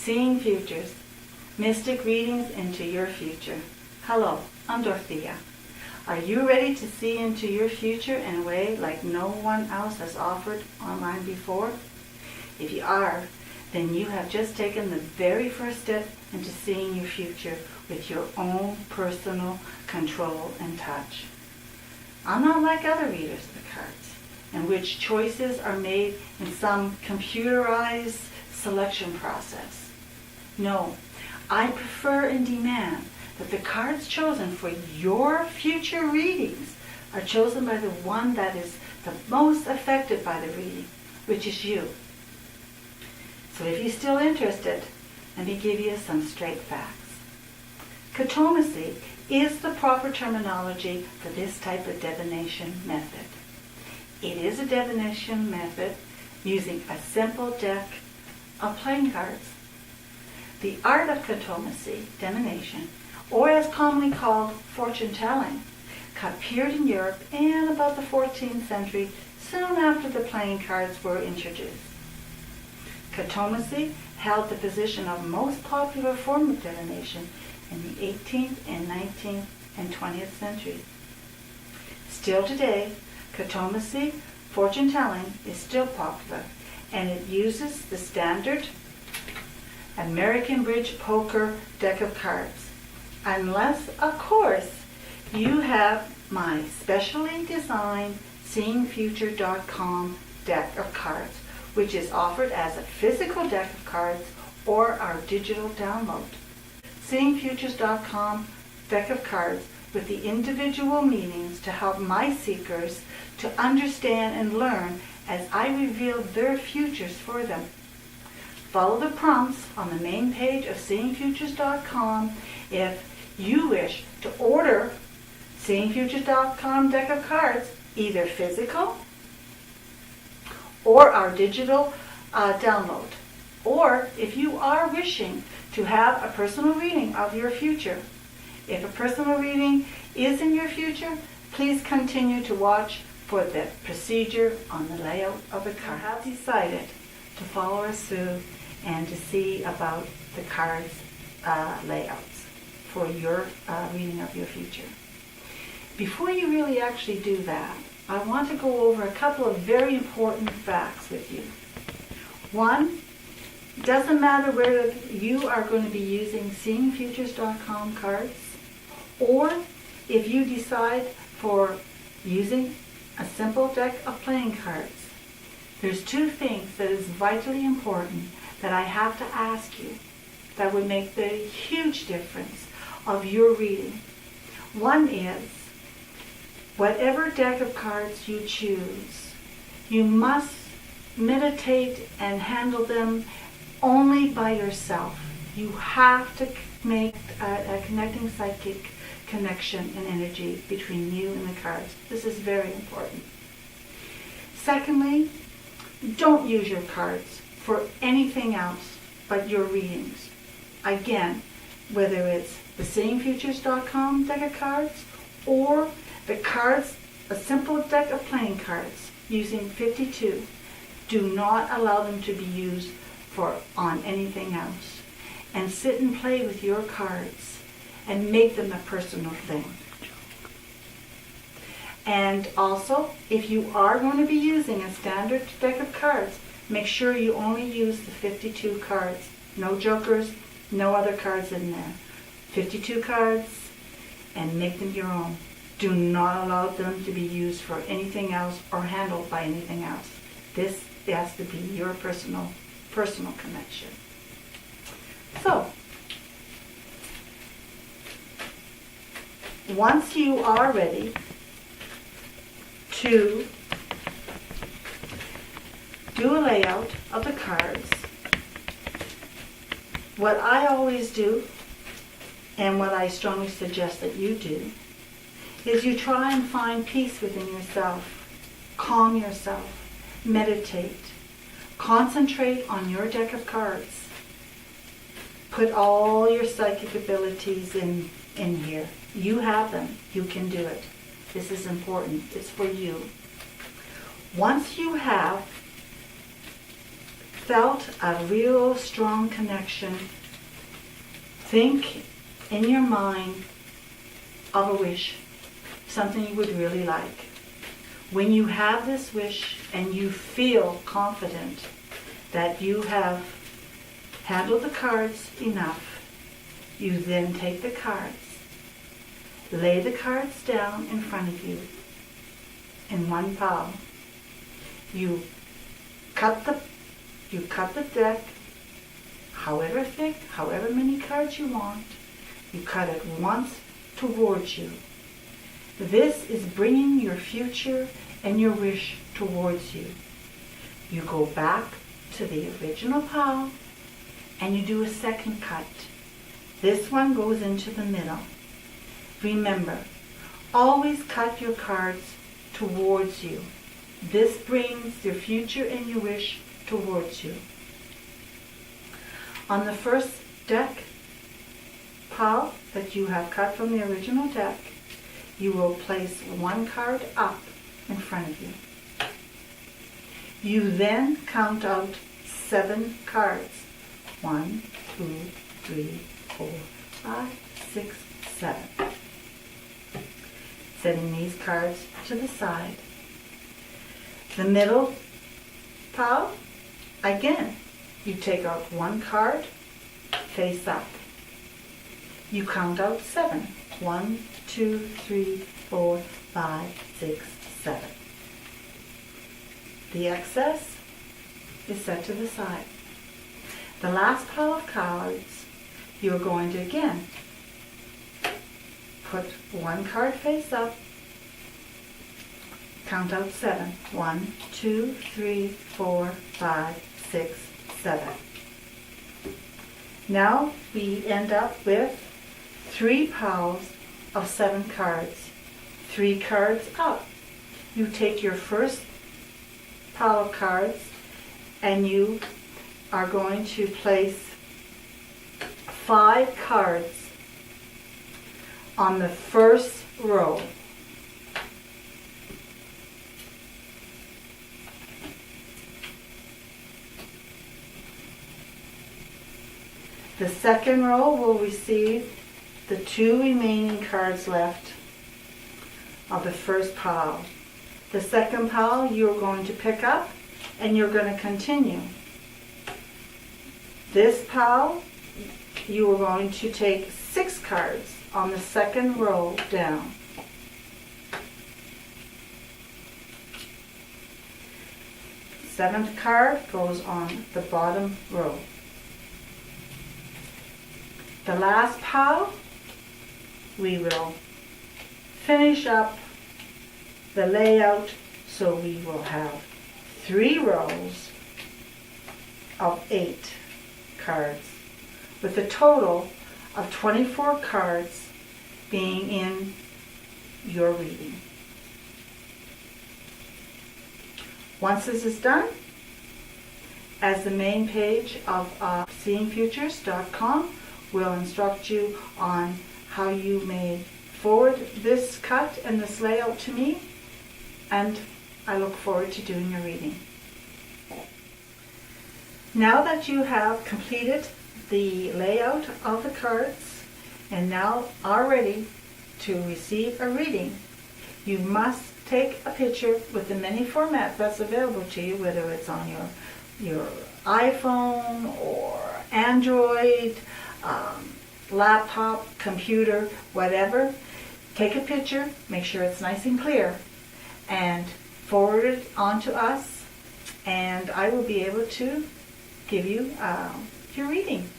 Seeing Futures, Mystic Readings into Your Future. Hello, I'm Dorothea. Are you ready to see into your future in a way like no one else has offered online before? If you are, then you have just taken the very first step into seeing your future with your own personal control and touch. I'm not like other readers of the cards, in which choices are made in some computerized selection process. No, I prefer and demand that the cards chosen for your future readings are chosen by the one that is the most affected by the reading, which is you. So if you're still interested, let me give you some straight facts. Cartomancy is the proper terminology for this type of divination method. It is a divination method using a simple deck of playing cards. The art of cartomancy, divination, or as commonly called fortune-telling, appeared in Europe in about the 14th century, soon after the playing cards were introduced. Cartomancy held the position of most popular form of divination in the 18th and 19th and 20th centuries. Still today, cartomancy, fortune-telling, is still popular, and it uses the standard American Bridge Poker deck of cards. Unless, of course, you have my specially designed SeeingFuture.com deck of cards, which is offered as a physical deck of cards or our digital download. SeeingFutures.com deck of cards with the individual meanings to help my seekers to understand and learn as I reveal their futures for them. Follow the prompts on the main page of SeeingFutures.com if you wish to order SeeingFutures.com deck of cards, either physical or our digital download. Or if you are wishing to have a personal reading of your future. If a personal reading is in your future, please continue to watch for the procedure on the layout of the card. I have decided to follow us through and to see about the cards layouts for your reading of your future. Before you really actually do that, I want to go over a couple of very important facts with you. One, it doesn't matter whether you are going to be using SeeingFutures.com cards or if you decide for using a simple deck of playing cards. There's two things that is vitally important that I have to ask you that would make the huge difference of your reading. One is, whatever deck of cards you choose, you must meditate and handle them only by yourself. You have to make a connecting psychic connection and energy between you and the cards. This is very important. Secondly, don't use your cards for anything else but your readings. Again, whether it's the SeeingFutures.com deck of cards or the cards, a simple deck of playing cards using 52, do not allow them to be used on anything else. And sit and play with your cards and make them a personal thing. And also, if you are going to be using a standard deck of cards, make sure you only use the 52 cards. No jokers, no other cards in there. 52 cards, and make them your own. Do not allow them to be used for anything else or handled by anything else. This has to be your personal connection. So, once you are ready to do a layout of the cards, what I always do, and what I strongly suggest that you do, is you try and find peace within yourself, calm yourself, meditate, concentrate on your deck of cards, put all your psychic abilities in here. You have them. You can do it. This is important. It's for you. Once you have felt a real strong connection, think in your mind of a wish, something you would really like. When you have this wish and you feel confident that you have handled the cards enough, you then take the cards, lay the cards down in front of you in one pile. You cut the deck however thick, however many cards you want. You cut it once towards you. This is bringing your future and your wish towards you. You go back to the original pile and you do a second cut. This one goes into the middle. Remember, always cut your cards towards you. This brings your future and your wish towards you. On the first deck pile that you have cut from the original deck, you will place one card up in front of you. You then count out 7 cards. 1, 2, 3, 4, 5, 6, 7. Setting these cards to the side. The middle pile, again, you take out 1 card, face up. You count out 7. 1, 2, 3, 4, 5, 6, 7. The excess is set to the side. The last pile of cards, you're going to again put 1 card face up, count out 7. 1, 2, 3, 4, 5, 6, 7. Now we end up with 3 piles of 7 cards. 3 cards up. You take your first pile of cards and you are going to place 5 cards on the first row. The second row will receive the 2 remaining cards left of the first pile. The second pile you're going to pick up and you're going to continue. This pile you are going to take 6 cards on the second row down. Seventh card goes on the bottom row. The last pile, we will finish up the layout so we will have 3 rows of 8 cards with a total of 24 cards being in your reading. Once this is done, as the main page of seeingfutures.com will instruct you on how you may forward this cut and this layout to me, and I look forward to doing your reading. Now that you have completed the layout of the cards and now are ready to receive a reading, you must take a picture with the many formats that's available to you, whether it's on your iPhone or Android, laptop, computer, whatever. Take a picture, make sure it's nice and clear, and forward it on to us, and I will be able to give you your reading.